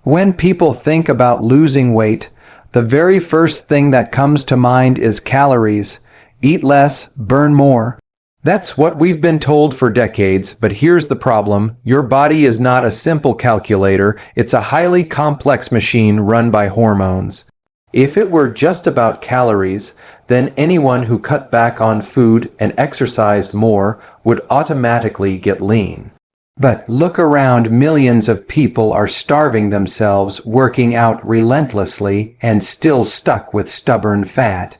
When people think about losing weight, the very first thing that comes to mind is calories. Eat less, burn more. That's what we've been told for decades, but here's the problem. Your body is not a simple calculator, it's a highly complex machine run by hormones. If it were just about calories, then anyone who cut back on food and exercised more would automatically get lean. But look around, millions of people are starving themselves, working out relentlessly, and still stuck with stubborn fat.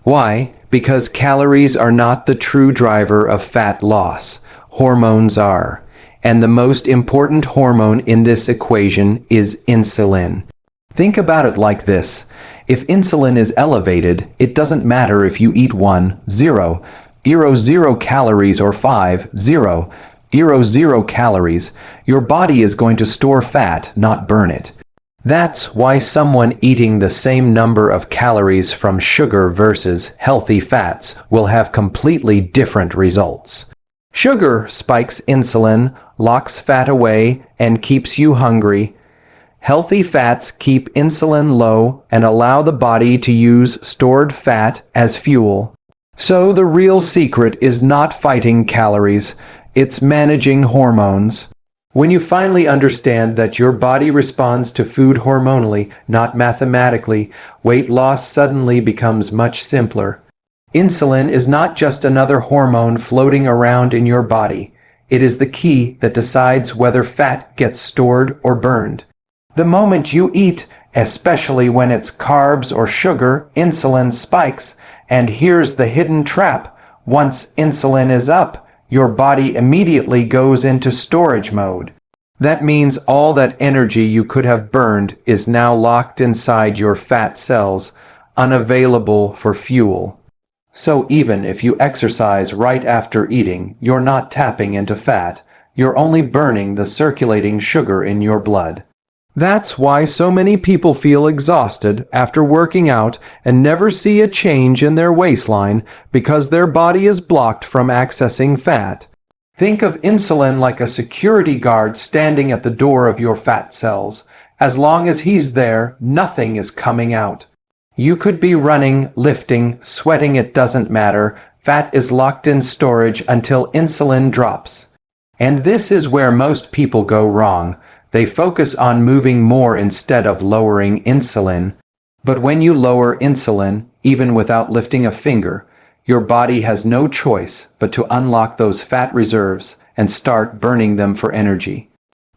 Why? Because calories are not the true driver of fat loss. Hormones are. And the most important hormone in this equation is insulin. Think about it like this. If insulin is elevated, it doesn't matter if you eat 0 calories or 0 calories. Your body is going to store fat, not burn it. That's why someone eating the same number of calories from sugar versus healthy fats will have completely different results. Sugar spikes insulin, locks fat away, and keeps you hungry. Healthy fats keep insulin low and allow the body to use stored fat as fuel. So the real secret is not fighting calories, it's managing hormones. When you finally understand that your body responds to food hormonally, not mathematically, weight loss suddenly becomes much simpler. Insulin is not just another hormone floating around in your body. It is the key that decides whether fat gets stored or burned. The moment you eat, especially when it's carbs or sugar, insulin spikes, and here's the hidden trap. Once insulin is up, your body immediately goes into storage mode. That means all that energy you could have burned is now locked inside your fat cells, unavailable for fuel. So even if you exercise right after eating, you're not tapping into fat, you're only burning the circulating sugar in your blood. That's why so many people feel exhausted after working out and never see a change in their waistline because their body is blocked from accessing fat. Think of insulin like a security guard standing at the door of your fat cells. As long as he's there, nothing is coming out. You could be running, lifting, sweating, it doesn't matter. Fat is locked in storage until insulin drops. And this is where most people go wrong. They focus on moving more instead of lowering insulin. But when you lower insulin, even without lifting a finger, your body has no choice but to unlock those fat reserves and start burning them for energy.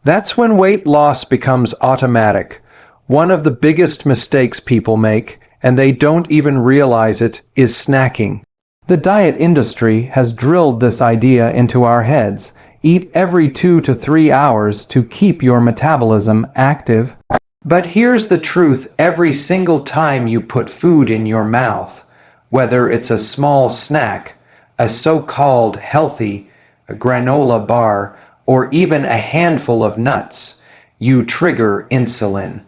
That's when weight loss becomes automatic. One of the biggest mistakes people make, and they don't even realize it, is snacking. The diet industry has drilled this idea into our heads. Eat every 2 to 3 hours to keep your metabolism active. But here's the truth, every single time you put food in your mouth, whether it's a small snack, a so-called healthy granola bar, or even a handful of nuts, you trigger insulin.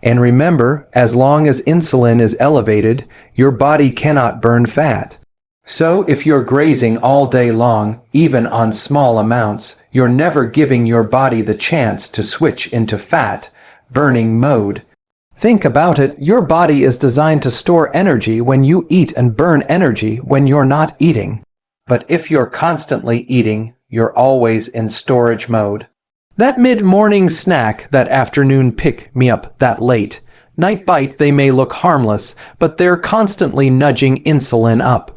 And remember, as long as insulin is elevated, your body cannot burn fat. So if you're grazing all day long, even on small amounts, you're never giving your body the chance to switch into fat burning mode. Think about it, your body is designed to store energy when you eat and burn energy when you're not eating. But if you're constantly eating, you're always in storage mode. That mid-morning snack, that afternoon pick-me-up, that late night bite, they may look harmless, but they're constantly nudging insulin up.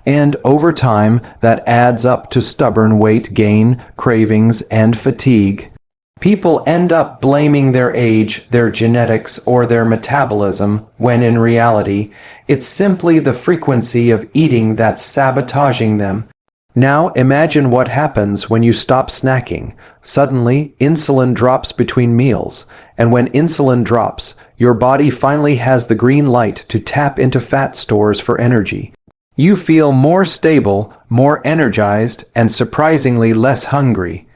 And over time, that adds up to stubborn weight gain, cravings, and fatigue. People end up blaming their age, their genetics, or their metabolism, when in reality, it's simply the frequency of eating that's sabotaging them. Now imagine what happens when you stop snacking. Suddenly, insulin drops between meals, and when insulin drops, your body finally has the green light to tap into fat stores for energy. You feel more stable, more energized, and surprisingly less hungry.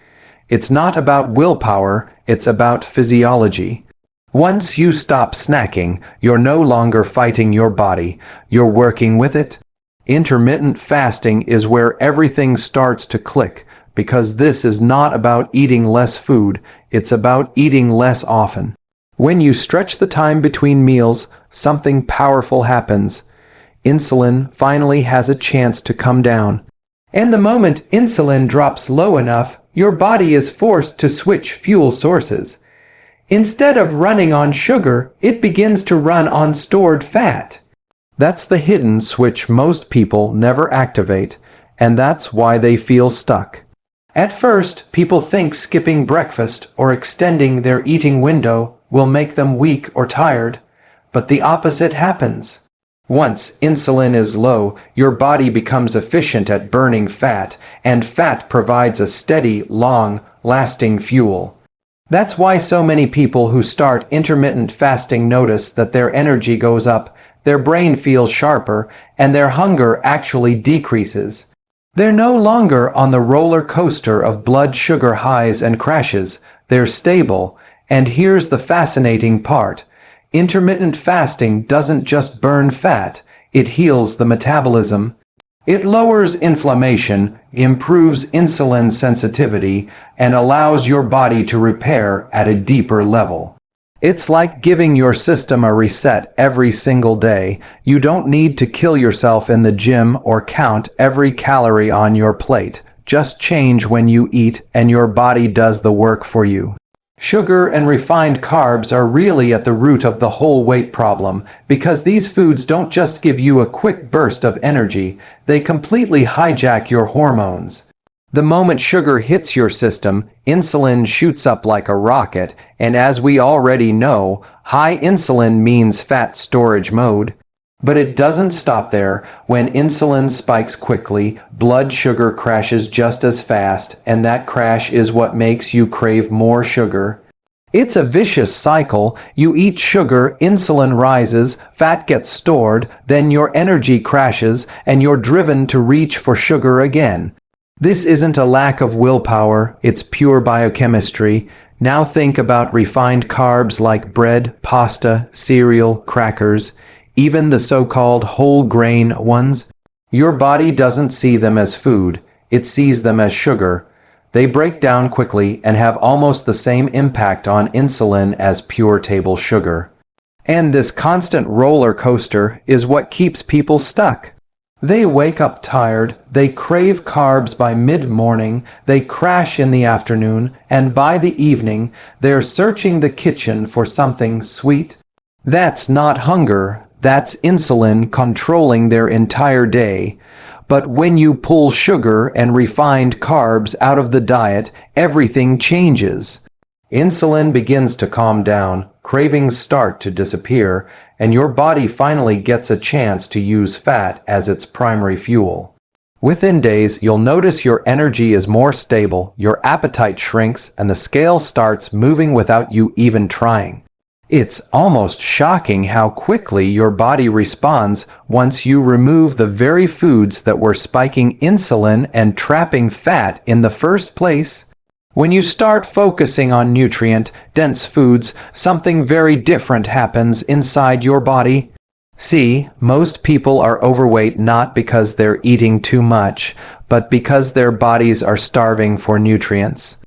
It's not about willpower, it's about physiology. Once you stop snacking, you're no longer fighting your body, you're working with it. Intermittent fasting is where everything starts to click, because this is not about eating less food, it's about eating less often. When you stretch the time between meals, something powerful happens. Insulin finally has a chance to come down. And the moment insulin drops low enough, your body is forced to switch fuel sources. Instead of running on sugar, it begins to run on stored fat. That's the hidden switch most people never activate, and that's why they feel stuck. At first, people think skipping breakfast or extending their eating window will make them weak or tired, but the opposite happens. Once insulin is low, your body becomes efficient at burning fat, and fat provides a steady, long-lasting fuel. That's why so many people who start intermittent fasting notice that their energy goes up, their brain feels sharper, and their hunger actually decreases. They're no longer on the roller coaster of blood sugar highs and crashes. They're stable, and here's the fascinating part. Intermittent fasting doesn't just burn fat, it heals the metabolism. It lowers inflammation, improves insulin sensitivity, and allows your body to repair at a deeper level. It's like giving your system a reset every single day. You don't need to kill yourself in the gym or count every calorie on your plate. Just change when you eat and your body does the work for you. Sugar and refined carbs are really at the root of the whole weight problem, because these foods don't just give you a quick burst of energy, they completely hijack your hormones. The moment sugar hits your system, insulin shoots up like a rocket, and as we already know, high insulin means fat storage mode. But it doesn't stop there. When insulin spikes quickly, blood sugar crashes just as fast, and that crash is what makes you crave more sugar. It's a vicious cycle. You eat sugar, insulin rises, fat gets stored, then your energy crashes, and you're driven to reach for sugar again. This isn't a lack of willpower, it's pure biochemistry. Now think about refined carbs like bread, pasta, cereal, crackers, even the so-called whole grain ones. Your body doesn't see them as food, it sees them as sugar. They break down quickly and have almost the same impact on insulin as pure table sugar. And this constant roller coaster is what keeps people stuck. They wake up tired, they crave carbs by mid-morning, they crash in the afternoon, and by the evening, they're searching the kitchen for something sweet. That's not hunger, that's insulin controlling their entire day. But when you pull sugar and refined carbs out of the diet, everything changes. Insulin begins to calm down, cravings start to disappear, and your body finally gets a chance to use fat as its primary fuel. Within days, you'll notice your energy is more stable, your appetite shrinks, and the scale starts moving without you even trying. It's almost shocking how quickly your body responds once you remove the very foods that were spiking insulin and trapping fat in the first place. When you start focusing on nutrient-dense foods, something very different happens inside your body. See, most people are overweight not because they're eating too much, but because their bodies are starving for nutrients.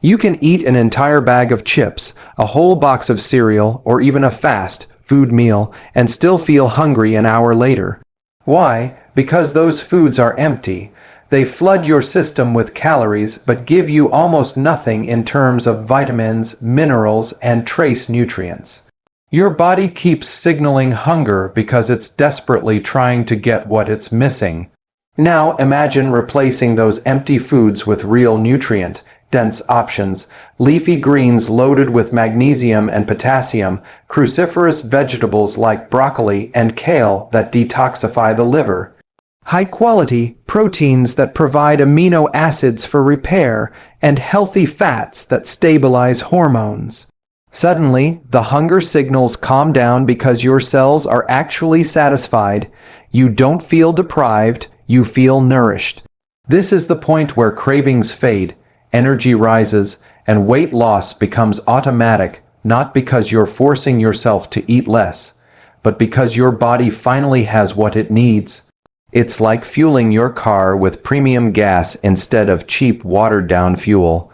You can eat an entire bag of chips, a whole box of cereal, or even a fast food meal, and still feel hungry an hour later. Why? Because those foods are empty. They flood your system with calories, but give you almost nothing in terms of vitamins, minerals, and trace nutrients. Your body keeps signaling hunger because it's desperately trying to get what it's missing. Now imagine replacing those empty foods with real nutrient-dense options, leafy greens loaded with magnesium and potassium, cruciferous vegetables like broccoli and kale that detoxify the liver, high-quality proteins that provide amino acids for repair, and healthy fats that stabilize hormones. Suddenly, the hunger signals calm down because your cells are actually satisfied. You don't feel deprived, you feel nourished. This is the point where cravings fade, energy rises, and weight loss becomes automatic, not because you're forcing yourself to eat less, but because your body finally has what it needs. It's like fueling your car with premium gas instead of cheap watered-down fuel.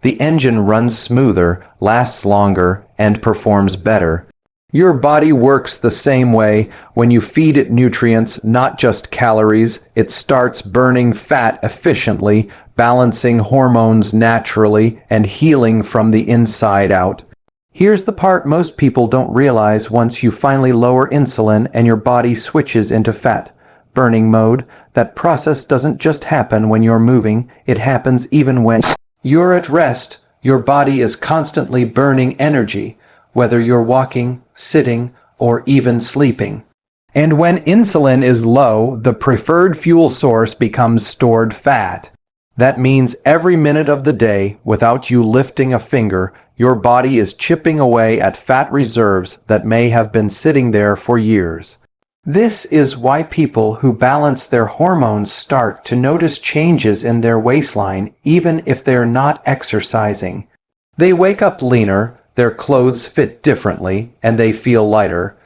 The engine runs smoother, lasts longer, and performs better. Your body works the same way. When you feed it nutrients, not just calories, it starts burning fat efficiently, balancing hormones naturally, and healing from the inside out. Here's the part most people don't realize: once you finally lower insulin and your body switches into fat burning mode, that process doesn't just happen when you're moving, it happens even when you're at rest. Your body is constantly burning energy, whether you're walking, sitting, or even sleeping. And when insulin is low, the preferred fuel source becomes stored fat. That means every minute of the day, without you lifting a finger, your body is chipping away at fat reserves that may have been sitting there for years. This is why people who balance their hormones start to notice changes in their waistline even if they're not exercising. They wake up leaner, their clothes fit differently, and they feel lighter.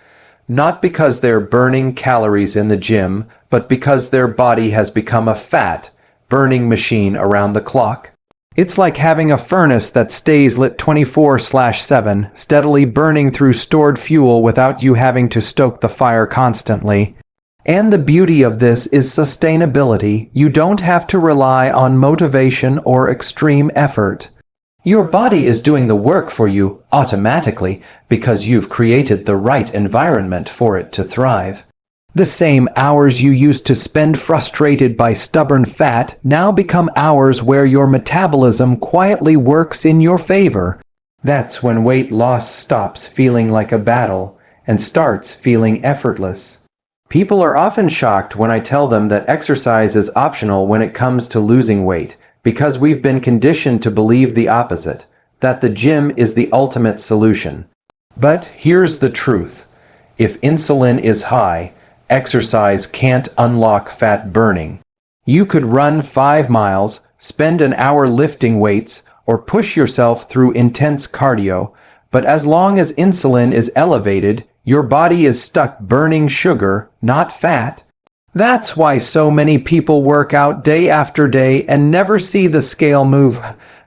Not because they're burning calories in the gym, but because their body has become a fat burning machine around the clock. It's like having a furnace that stays lit 24/7, steadily burning through stored fuel without you having to stoke the fire constantly. And the beauty of this is sustainability. You don't have to rely on motivation or extreme effort. Your body is doing the work for you automatically because you've created the right environment for it to thrive. The same hours you used to spend frustrated by stubborn fat now become hours where your metabolism quietly works in your favor. That's when weight loss stops feeling like a battle and starts feeling effortless. People are often shocked when I tell them that exercise is optional when it comes to losing weight, because we've been conditioned to believe the opposite, that the gym is the ultimate solution. But here's the truth. If insulin is high, exercise can't unlock fat burning. You could run 5 miles, spend an hour lifting weights, or push yourself through intense cardio, but as long as insulin is elevated, your body is stuck burning sugar, not fat. That's why so many people work out day after day and never see the scale move.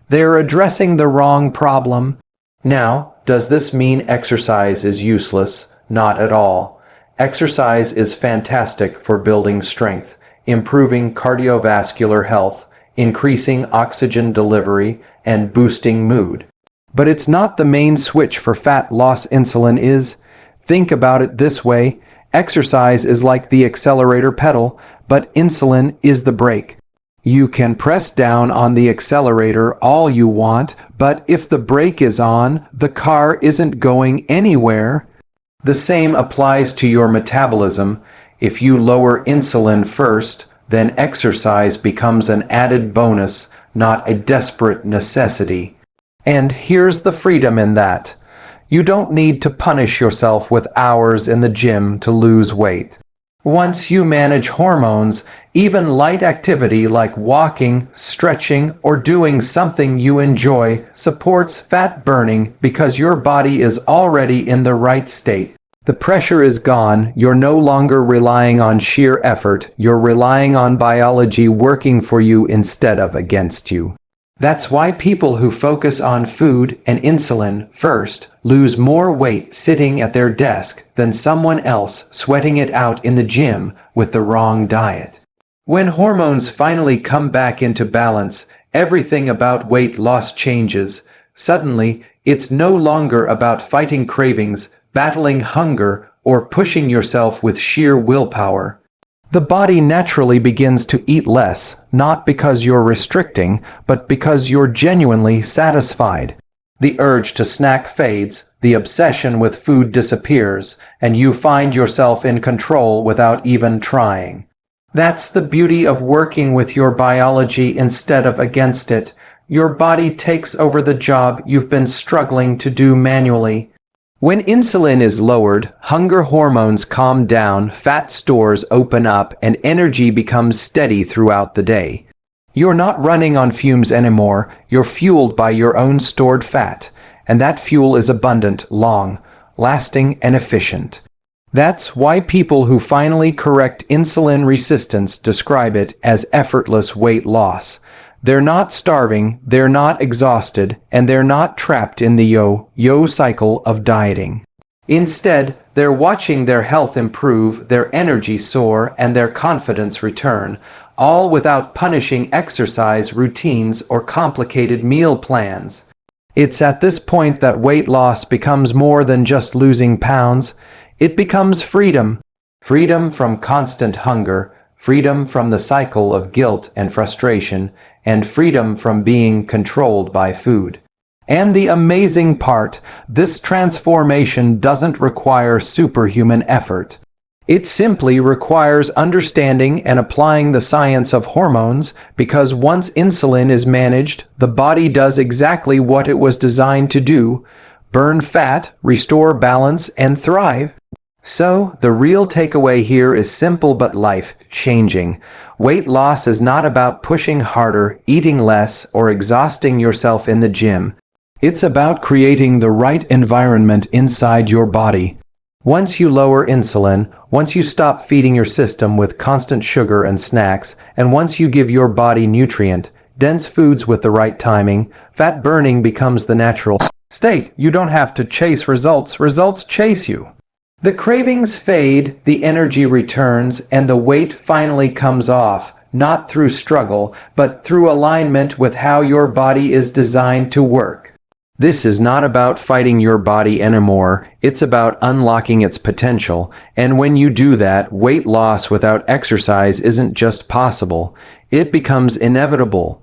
They're addressing the wrong problem. Now, does this mean exercise is useless? Not at all. Exercise is fantastic for building strength, improving cardiovascular health, increasing oxygen delivery, and boosting mood. But it's not the main switch for fat loss. Insulin is. Think about it this way. Exercise is like the accelerator pedal, but insulin is the brake. You can press down on the accelerator all you want, but if the brake is on, the car isn't going anywhere. The same applies to your metabolism. If you lower insulin first, then exercise becomes an added bonus, not a desperate necessity. And here's the freedom in that. You don't need to punish yourself with hours in the gym to lose weight. Once you manage hormones, even light activity like walking, stretching, or doing something you enjoy supports fat burning because your body is already in the right state. The pressure is gone. You're no longer relying on sheer effort. You're relying on biology working for you instead of against you. That's why people who focus on food and insulin first lose more weight sitting at their desk than someone else sweating it out in the gym with the wrong diet. When hormones finally come back into balance, everything about weight loss changes. Suddenly, it's no longer about fighting cravings, battling hunger, or pushing yourself with sheer willpower. The body naturally begins to eat less, not because you're restricting, but because you're genuinely satisfied. The urge to snack fades, the obsession with food disappears, and you find yourself in control without even trying. That's the beauty of working with your biology instead of against it. Your body takes over the job you've been struggling to do manually. When insulin is lowered, hunger hormones calm down, fat stores open up, and energy becomes steady throughout the day. You're not running on fumes anymore, you're fueled by your own stored fat, and that fuel is abundant, long, lasting, and efficient. That's why people who finally correct insulin resistance describe it as effortless weight loss. They're not starving, they're not exhausted, and they're not trapped in the yo-yo cycle of dieting. Instead, they're watching their health improve, their energy soar, and their confidence return, all without punishing exercise routines or complicated meal plans. It's at this point that weight loss becomes more than just losing pounds. It becomes freedom. Freedom from constant hunger, freedom from the cycle of guilt and frustration, and freedom from being controlled by food. And the amazing part, this transformation doesn't require superhuman effort. It simply requires understanding and applying the science of hormones, because once insulin is managed, the body does exactly what it was designed to do: burn fat, restore balance, and thrive. So, the real takeaway here is simple but life-changing. Weight loss is not about pushing harder, eating less, or exhausting yourself in the gym. It's about creating the right environment inside your body. Once you lower insulin, once you stop feeding your system with constant sugar and snacks, and once you give your body nutrient-dense foods with the right timing, fat burning becomes the natural state. You don't have to chase results, results chase you. The cravings fade, the energy returns, and the weight finally comes off, not through struggle, but through alignment with how your body is designed to work. This is not about fighting your body anymore, it's about unlocking its potential, and when you do that, weight loss without exercise isn't just possible, it becomes inevitable.